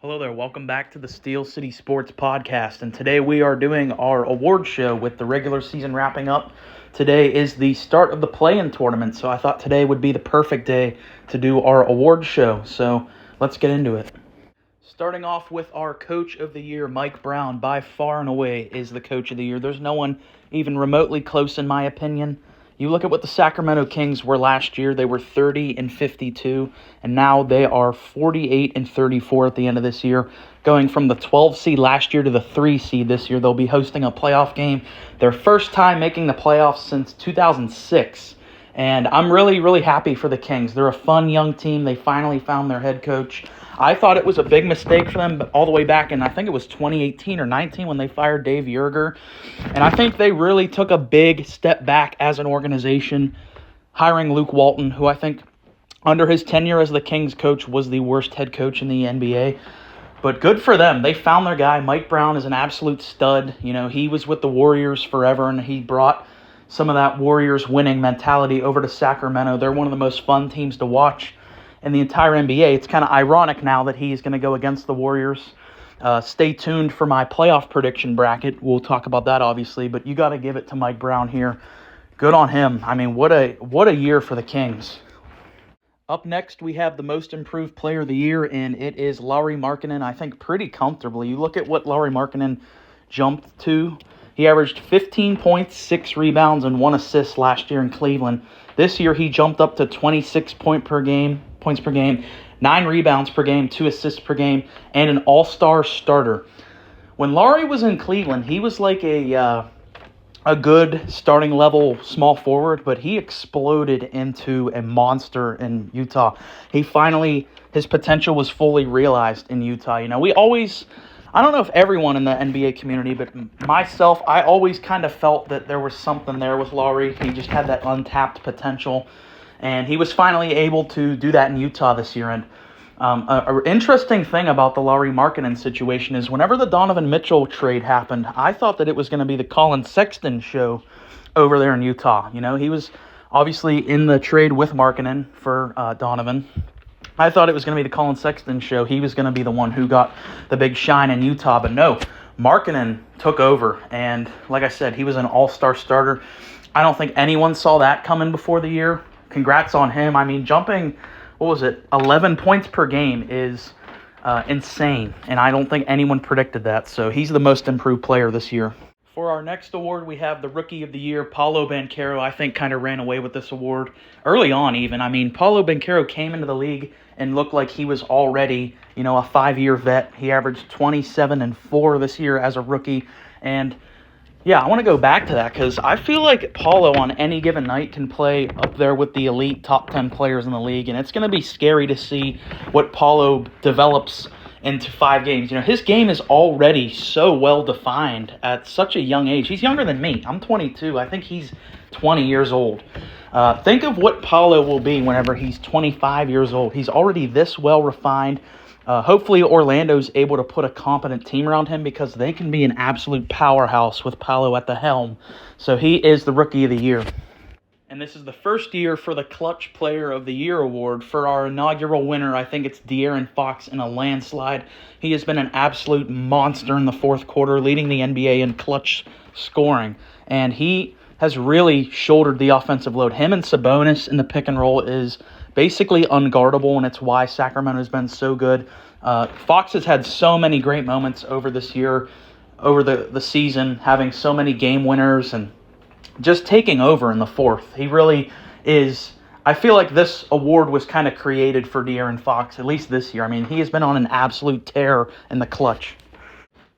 Hello there, welcome back to the Steel City Sports Podcast, and today we are doing our award show with the regular season wrapping up. Today is the start of the play-in tournament, so I thought today would be the perfect day to do our award show, so let's get into it. Starting off with our Coach of the Year, Mike Brown, by far and away is the Coach of the Year. There's no one even remotely close in my opinion. You look at what the Sacramento Kings were last year. They were 30-52, and now they are 48-34 at the end of this year, going from the 12 seed last year to the 3 seed this year. They'll be hosting a playoff game, their first time making the playoffs since 2006. And I'm really, really happy for the Kings. They're a fun young team. They finally found their head coach. I thought it was a big mistake for them all the way back in, I think it was 2018 or 19 when they fired Dave Yerger. And I think they really took a big step back as an organization, hiring Luke Walton, who I think under his tenure as the Kings coach was the worst head coach in the NBA. But good for them. They found their guy. Mike Brown is an absolute stud. You know, he was with the Warriors forever, and he brought some of that Warriors winning mentality over to Sacramento. They're one of the most fun teams to watch in the entire NBA. It's kind of ironic now that he's going to go against the Warriors. Stay tuned for my playoff prediction bracket. We'll talk about that, obviously, but you got to give it to Mike Brown here. Good on him. I mean, what a year for the Kings. Up next, we have the most improved player of the year, and it is Lauri Markkanen, I think pretty comfortably. You look at what Lauri Markkanen jumped to. He averaged 15 points, 6 rebounds, and 1 assist last year in Cleveland. This year, he jumped up to 26 points per game, 9 rebounds per game, 2 assists per game, and an all-star starter. When Lauri was in Cleveland, he was like a good starting level small forward, but he exploded into a monster in Utah. His potential was fully realized in Utah. You know, I don't know if everyone in the NBA community, but myself, I always kind of felt that there was something there with Lauri. He just had that untapped potential, and he was finally able to do that in Utah this year. And an interesting thing about the Lauri Markkanen situation is whenever the Donovan Mitchell trade happened, I thought that it was going to be the Colin Sexton show over there in Utah. You know, he was obviously in the trade with Markkanen for Donovan. I thought it was going to be the Colin Sexton show. He was going to be the one who got the big shine in Utah. But no, Markkanen took over. And like I said, he was an all-star starter. I don't think anyone saw that coming before the year. Congrats on him. I mean, jumping, 11 points per game is insane. And I don't think anyone predicted that. So he's the most improved player this year. For our next award, we have the Rookie of the Year, Paolo Banchero. I think kind of ran away with this award early on even. I mean, Paolo Banchero came into the league and looked like he was already, a 5-year vet. He averaged 27-4 this year as a rookie. And, yeah, I want to go back to that because I feel like Paolo on any given night can play up there with the elite top 10 players in the league. And it's going to be scary to see what Paolo develops into 5 games. His game is already so well defined at such a young age. He's younger than me. I'm 22. I think he's 20 years old. Think of what Paolo will be whenever he's 25 years old. He's already this well refined. Hopefully Orlando's able to put a competent team around him because they can be an absolute powerhouse with Paolo at the helm. So he is the Rookie of the Year. And this is the first year for the Clutch Player of the Year award. For our inaugural winner, I think it's De'Aaron Fox in a landslide. He has been an absolute monster in the fourth quarter, leading the NBA in clutch scoring. And he has really shouldered the offensive load. Him and Sabonis in the pick and roll is basically unguardable, and it's why Sacramento has been so good. Fox has had so many great moments over this year, over the season, having so many game winners and just taking over in the fourth. He really is. I feel like this award was kind of created for De'Aaron Fox, at least this year. I mean, he has been on an absolute tear in the clutch.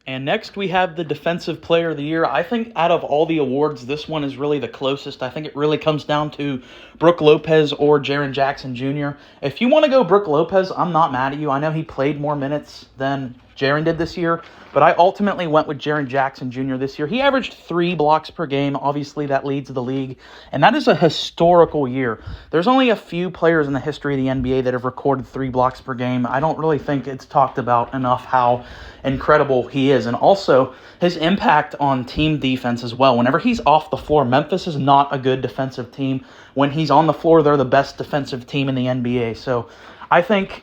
And next we have the Defensive Player of the Year. I think out of all the awards, this one is really the closest. I think it really comes down to Brook Lopez or Jaren Jackson Jr. If you want to go Brook Lopez, I'm not mad at you. I know he played more minutes than Jaren did this year, but I ultimately went with Jaren Jackson Jr. this year. He averaged 3 blocks per game. Obviously, that leads the league, and that is a historical year. There's only a few players in the history of the NBA that have recorded 3 blocks per game. I don't really think it's talked about enough how incredible he is, and also his impact on team defense as well. Whenever he's off the floor, Memphis is not a good defensive team. When he's on the floor, they're the best defensive team in the NBA. So I think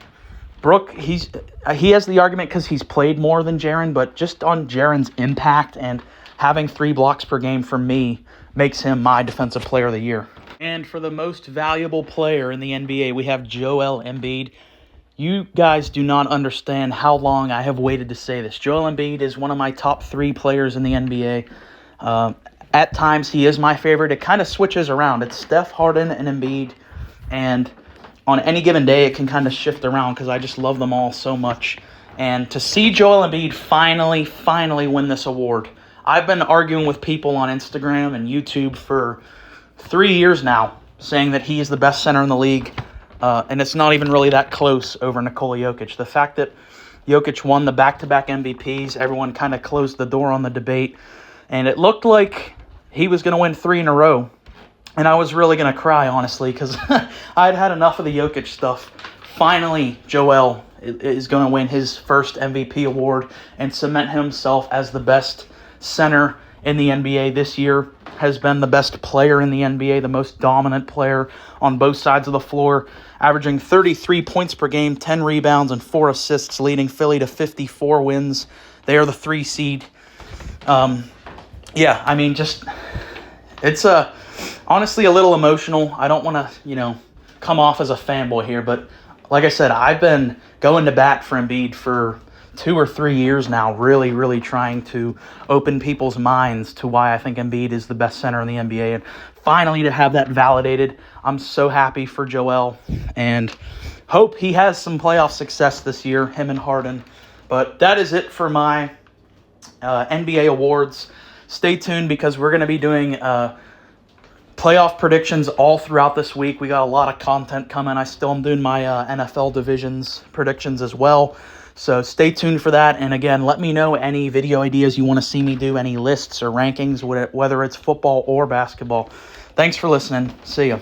Brook, he has the argument because he's played more than Jaren, but just on Jaren's impact and having 3 blocks per game for me makes him my Defensive Player of the Year. And for the most valuable player in the NBA, we have Joel Embiid. You guys do not understand how long I have waited to say this. Joel Embiid is one of my top 3 players in the NBA. At times, he is my favorite. It kind of switches around. It's Steph, Harden, and Embiid. And on any given day, it can kind of shift around because I just love them all so much. And to see Joel Embiid finally win this award. I've been arguing with people on Instagram and YouTube for 3 years now, saying that he is the best center in the league. And it's not even really that close over Nikola Jokic. The fact that Jokic won the back-to-back MVPs, everyone kind of closed the door on the debate. And it looked like he was going to win 3 in a row. And I was really going to cry, honestly, because I'd had enough of the Jokic stuff. Finally, Joel is going to win his first MVP award and cement himself as the best center in the NBA this year. Has been the best player in the NBA, the most dominant player on both sides of the floor, averaging 33 points per game, 10 rebounds, and 4 assists, leading Philly to 54 wins. They are the 3 seed. It's honestly a little emotional. I don't want to, come off as a fanboy here, but like I said, I've been going to bat for Embiid for 2 or 3 years now, really trying to open people's minds to why I think Embiid is the best center in the NBA. And finally to have that validated, I'm so happy for Joel and hope he has some playoff success this year, him and Harden. But that is it for my NBA awards. Stay tuned because we're going to be doing playoff predictions all throughout this week. We got a lot of content coming. I still am doing my NFL divisions predictions as well. So stay tuned for that. And again, let me know any video ideas you want to see me do, any lists or rankings, whether it's football or basketball. Thanks for listening. See ya.